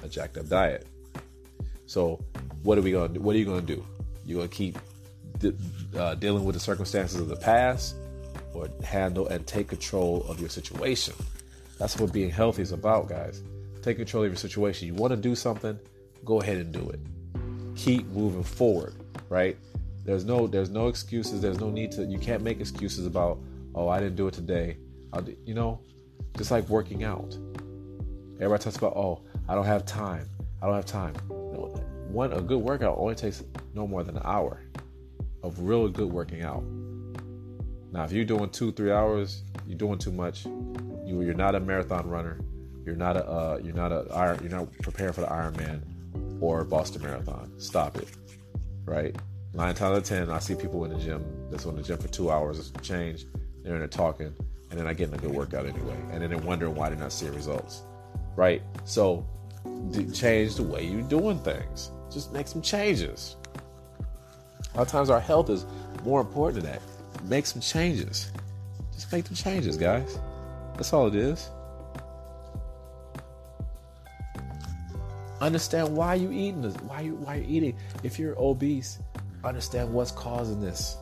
a jacked up diet. So what are we going to do? What are you going to do? You're going to keep dealing with the circumstances of the past, or handle and take control of your situation? That's what being healthy is about, guys. Take control of your situation. You want to do something, go ahead and do it. Keep moving forward, right? There's no excuses. There's no need to, you can't make excuses about, oh, I didn't do it today. Just like working out. Everybody talks about, oh, I don't have time. A good workout only takes no more than an hour of real good working out. Now, if you're doing 2-3 hours, you're doing too much. You're not a marathon runner. You're not preparing for the Ironman or Boston Marathon. Stop it, right? 9 times out of 10, I see people in the gym that's in the gym for 2 hours change. They're in there talking, and they're not getting a good workout anyway, and then they're wondering why they're not seeing results, right? So, change the way you're doing things. Just make some changes. A lot of times, our health is more important than that. Make some changes. Just make them changes, guys. That's all it is. Understand why you eating this. Why you eating. If you're obese, understand what's causing this.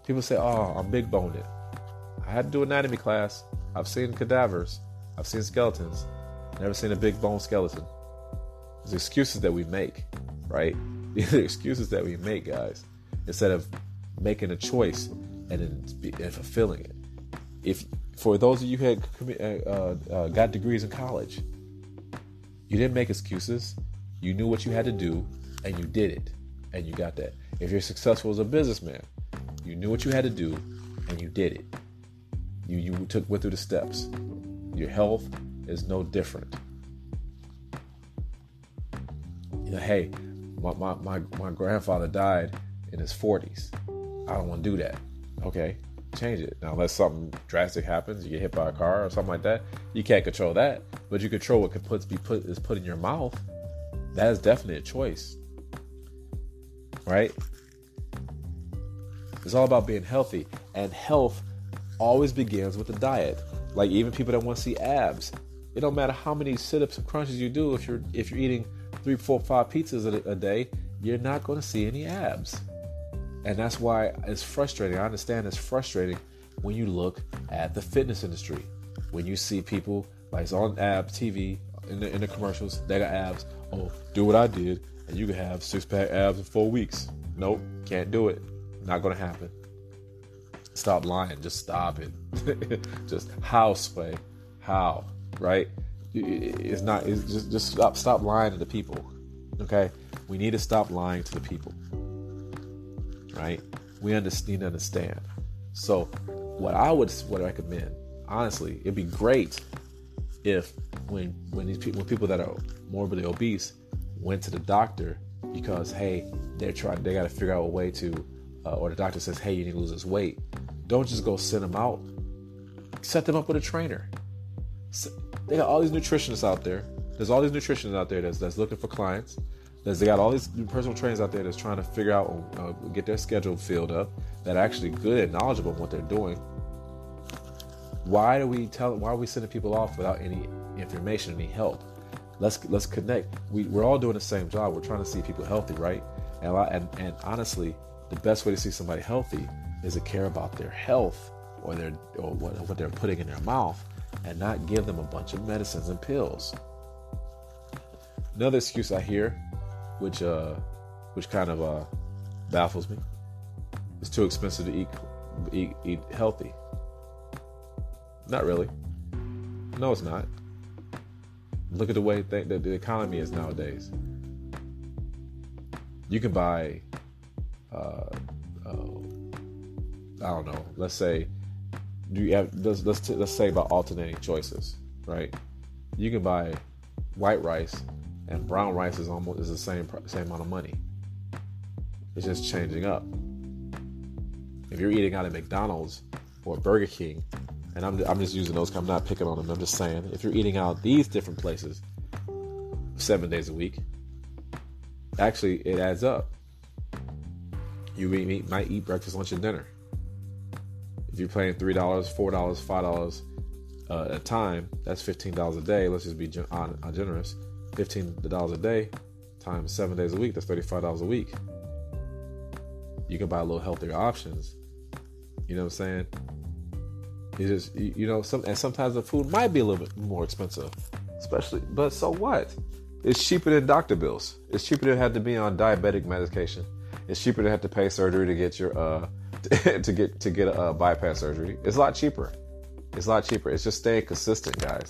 People say, "Oh, I'm big boned." I had to do anatomy class. I've seen cadavers. I've seen skeletons. Never seen a big bone skeleton. There's excuses that we make, right? These are excuses that we make, guys, instead of making a choice and fulfilling it. If for those of you who had got degrees in college, you didn't make excuses. You knew what you had to do, and you did it, and you got that. If you're successful as a businessman, you knew what you had to do, and you did it. You went through the steps. Your health is no different. Hey, my grandfather died in his 40s. I don't want to do that. Okay, change it. Now, unless something drastic happens, you get hit by a car or something like that, you can't control that. But you control what is put in your mouth. That is definitely a choice, right? It's all about being healthy, and health always begins with the diet. Like even people that want to see abs, it don't matter how many sit-ups and crunches you do. If you're eating 3, 4, 5 pizzas a day, you're not going to see any abs. And that's why it's frustrating. I understand it's frustrating when you look at the fitness industry. When you see people like it's on abs TV in the commercials, they got abs. Oh, do what I did, and you can have 6-pack abs in 4 weeks. Nope, can't do it. Not going to happen. Stop lying. Just stop it. Just how, Sway? How? Right? It's not. It's just stop lying to the people. Okay? We need to stop lying to the people. Right? We need to understand. So, what I would recommend, honestly, it'd be great if when people that are morbidly obese went to the doctor because hey, they got to figure out a way to, or the doctor says, hey, you need to lose this weight. Don't just go send them out. Set them up with a trainer. They got all these nutritionists out there. There's all these nutritionists out there that's looking for clients. They got all these personal trainers out there that's trying to figure out, get their schedule filled up, that are actually good and knowledgeable in what they're doing. Why are we sending people off without any information, any help? Let's connect. We're all doing the same job. We're trying to see people healthy, right? And honestly, the best way to see somebody healthy is to care about their health or what they're putting in their mouth, and not give them a bunch of medicines and pills. Another excuse I hear, which kind of baffles me, it's too expensive to eat healthy. Not really. No, it's not. Look at the way the economy is nowadays. You can buy, I don't know. Let's say let's say about alternating choices, right? You can buy white rice, and brown rice is the same amount of money. It's just changing up. If you're eating out at McDonald's or Burger King, and I'm just using those, 'cause I'm not picking on them. I'm just saying, if you're eating out these different places 7 days a week, actually it adds up. You might eat breakfast, lunch, and dinner. If you're paying $3, $4, $5 a time, that's $15 a day. Let's just be generous. $15 a day times 7 days a week, that's $35 a week. You can buy a little healthier options. You know what I'm saying? It's just, sometimes the food might be a little bit more expensive, but so what? It's cheaper than doctor bills. It's cheaper to have to be on diabetic medication. It's cheaper to have to pay surgery to get your to get a bypass surgery. It's a lot cheaper. It's a lot cheaper. It's just staying consistent, guys.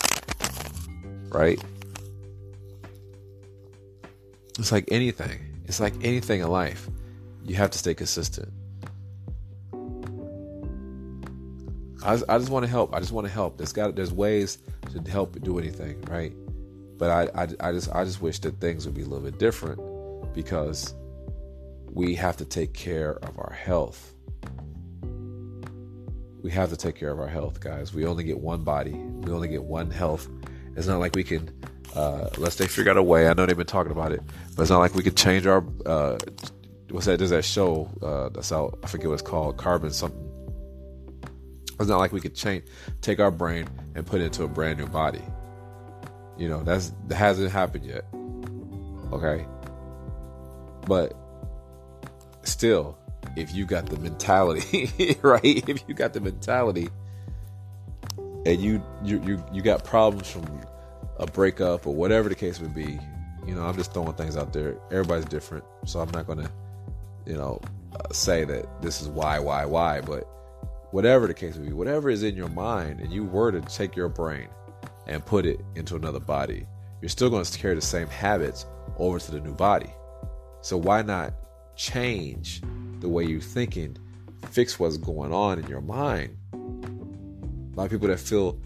Right? It's like anything. It's like anything in life. You have to stay consistent. I just want to help. I just want to help. There's ways to help do anything, right? But I just wish that things would be a little bit different, because we have to take care of our health. We have to take care of our health, guys. We only get one body. We only get one health. It's not like we can, unless they figure out a way. I know they've been talking about it, but it's not like we could change our, what's that? There's that show that's out. I forget what it's called. Carbon something. It's not like we could take our brain and put it into a brand new body. You know, that hasn't happened yet. Okay. But still, if you got the mentality, right? If you got the mentality and you got problems from a breakup or whatever the case would be, you know, I'm just throwing things out there. Everybody's different. So I'm not going to, say that this is why, but whatever the case would be, whatever is in your mind, and you were to take your brain and put it into another body, you're still going to carry the same habits over to the new body. So why not change the way you're thinking, fix what's going on in your mind? A lot of people that feel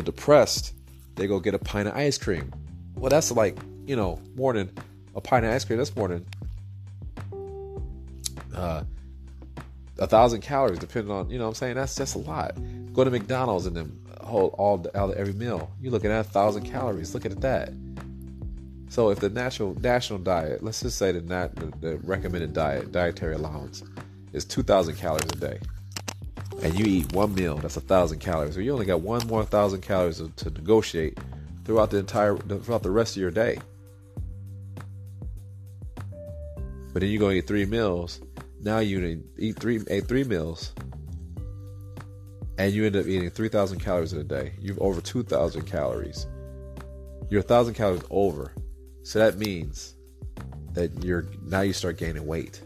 depressed, they go get a pint of ice cream. Well, that's like, more than a pint of ice cream. That's more than 1,000 calories, depending on, what I'm saying? That's a lot. Go to McDonald's and then every meal, you're looking at 1,000 calories. Look at that. So if the national diet, let's just say the recommended dietary allowance is 2,000 calories a day, and you eat one meal, that's 1,000 calories. So you only got one more 1,000 calories to negotiate throughout the rest of your day. But then you go eat 3 meals. Now you ate three meals, and you end up eating 3,000 calories in a day. You've over 2,000 calories. You're 1,000 calories over. So that means that you start gaining weight,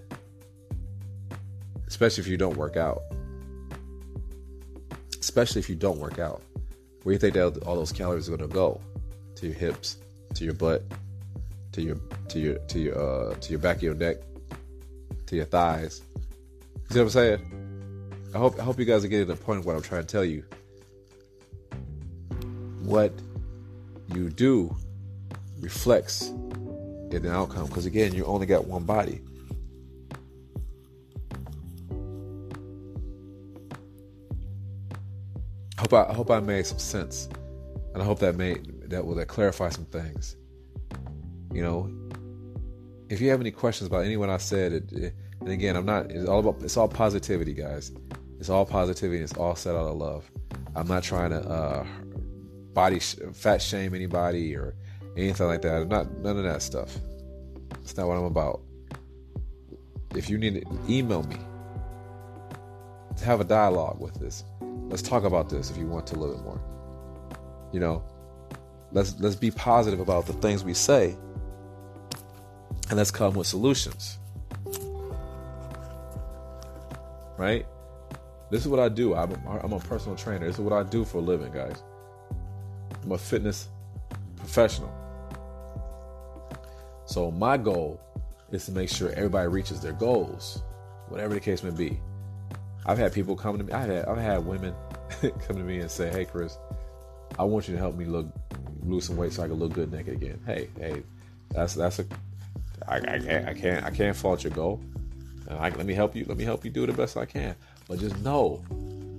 especially if you don't work out. Where do you think that all those calories are going to go? To your hips, to your butt, to your back of your neck, to your thighs. You see what I'm saying? I hope you guys are getting the point of what I'm trying to tell you. What you do reflects in the outcome, because again, you only got one body. I hope I made some sense, and I hope that will clarify some things. If you have any questions about anyone I said, and again, it's all positivity, guys. It's all positivity, and it's all set out of love. I'm not trying to fat shame anybody or anything like that. None of that stuff. It's not what I'm about. If you need to email me to have a dialogue with this, let's talk about this if you want to a little bit more. Let's be positive about the things we say, and let's come with solutions. Right? This is what I do. I'm a personal trainer. This is what I do for a living, guys. I'm a fitness professional. So my goal is to make sure everybody reaches their goals, whatever the case may be. I've had people come to me. I've had women come to me and say, "Hey, Chris, I want you to help me lose some weight so I can look good naked again." Hey, I can't fault your goal. Let me help you. Let me help you do the best I can. But just know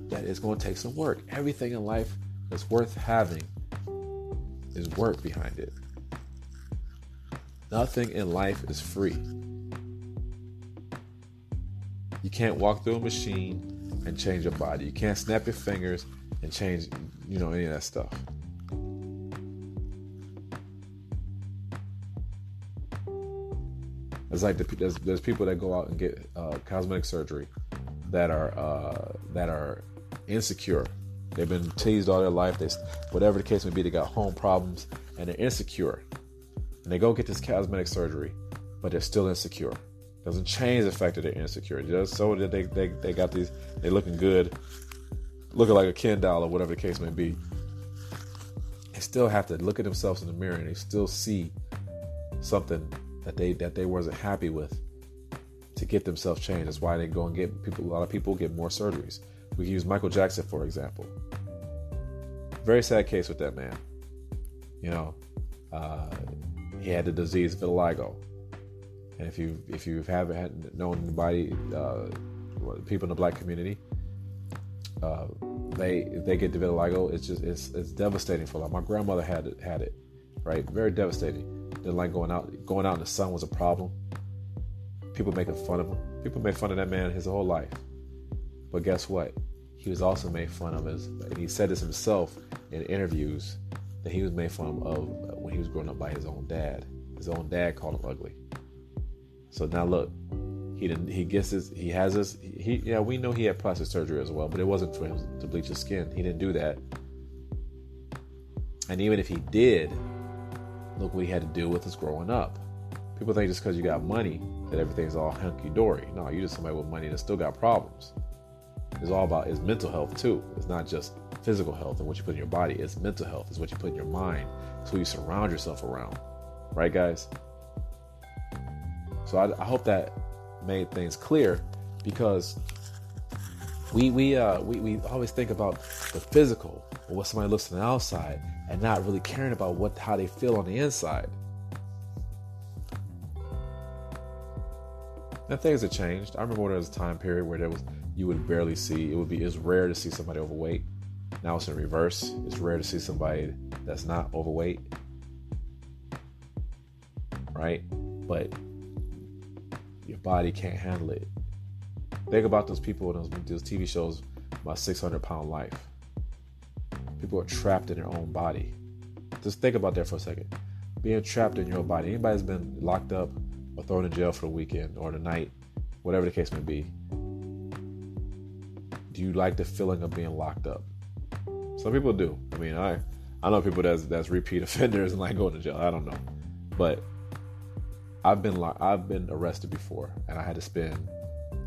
that it's going to take some work. Everything in life that's worth having is work behind it. Nothing in life is free. You can't walk through a machine and change your body. You can't snap your fingers and change, any of that stuff. It's like there's people that go out and get cosmetic surgery that are insecure. They've been teased all their life. Whatever the case may be, they got home problems and they're insecure. And they go get this cosmetic surgery, but they're still insecure. Doesn't change the fact that they're insecure. Just so that they got these, they looking good, looking like a Ken doll or whatever the case may be. They still have to look at themselves in the mirror and they still see something that they wasn't happy with to get themselves changed. That's why they go and a lot of people get more surgeries. We can use Michael Jackson, for example. Very sad case with that man. He had the disease vitiligo. And if you haven't known anybody, people in the black community, they get the vitiligo. It's devastating for a lot. My grandmother had it, right? Very devastating. Didn't like going out in the sun was a problem. People making fun of him. People made fun of that man his whole life. But guess what? He was also made fun of and he said this himself in interviews, that he was made fun of when he was growing up by his own dad. His own dad called him ugly. So now look, we know he had plastic surgery as well, but it wasn't for him to bleach his skin. He didn't do that. And even if he did, look what he had to deal with us growing up. People think just because you got money that everything's all hunky-dory. No, you're just somebody with money that still got problems. It's all about his mental health too. It's not just physical health and what you put in your body. It's mental health. It's what you put in your mind. It's who you surround yourself around. Right, guys? So I hope that made things clear, because we always think about the physical or what somebody looks on the outside and not really caring about how they feel on the inside. And things have changed. I remember there was a time period where you would barely see, it's rare to see somebody overweight. Now it's in reverse. It's rare to see somebody that's not overweight. Right? But your body can't handle it. Think about those people in those TV shows about 600-pound life. People are trapped in their own body. Just think about that for a second. Being trapped in your body. Anybody's been locked up or thrown in jail for the weekend or the night, whatever the case may be. Do you like the feeling of being locked up? Some people do. I mean, I know people that's repeat offenders and like going to jail. I don't know, but I've been arrested before, and I had to spend,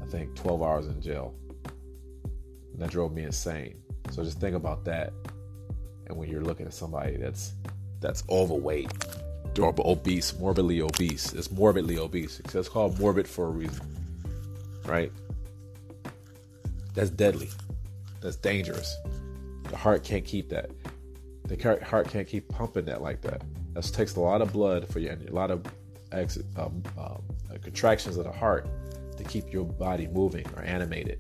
I think, 12 hours in jail, and that drove me insane. So just think about that. And when you're looking at somebody that's overweight, or obese, morbidly obese, it's morbidly obese. It's called morbid for a reason, right? That's deadly. That's dangerous. The heart can't keep that. The heart can't keep pumping that like that. That takes a lot of blood for you, and a lot of contractions of the heart to keep your body moving or animated.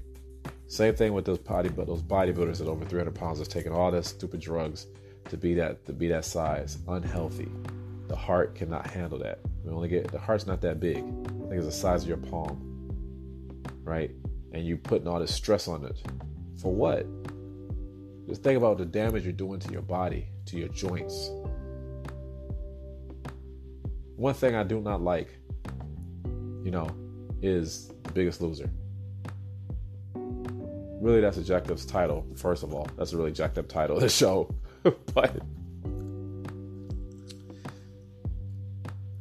Same thing with those bodybuilders that over 300 pounds that's taking all that stupid drugs to be that size. Unhealthy. The heart cannot handle that. The heart's not that big. I think it's the size of your palm, right? And you putting all this stress on it for what? Just think about the damage you're doing to your body, to your joints. One thing I do not like, is The Biggest Loser. Really, that's a jacked up title, first of all. That's a really jacked up title of the show. But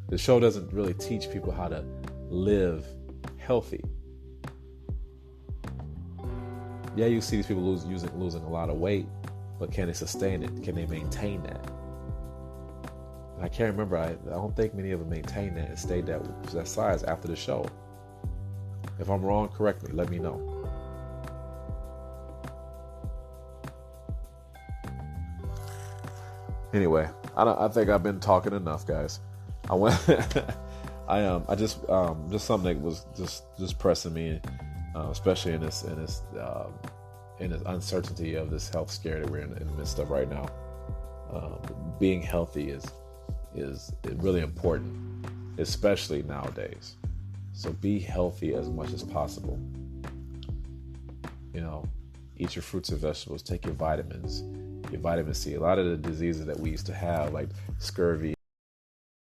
the show doesn't really teach people how to live healthy. Yeah, you see these people losing a lot of weight, but can they sustain it? Can they maintain that? And I can't remember. I don't think many of them maintained that and stayed that size after the show. If I'm wrong, correct me. Let me know. Anyway, I think I've been talking enough, guys. Just something that was just pressing me, especially in this uncertainty of this health scare that we're in the midst of right now. Being healthy is really important, especially nowadays. So be healthy as much as possible. Eat your fruits and vegetables. Take your vitamins, your vitamin C. A lot of the diseases that we used to have, like scurvy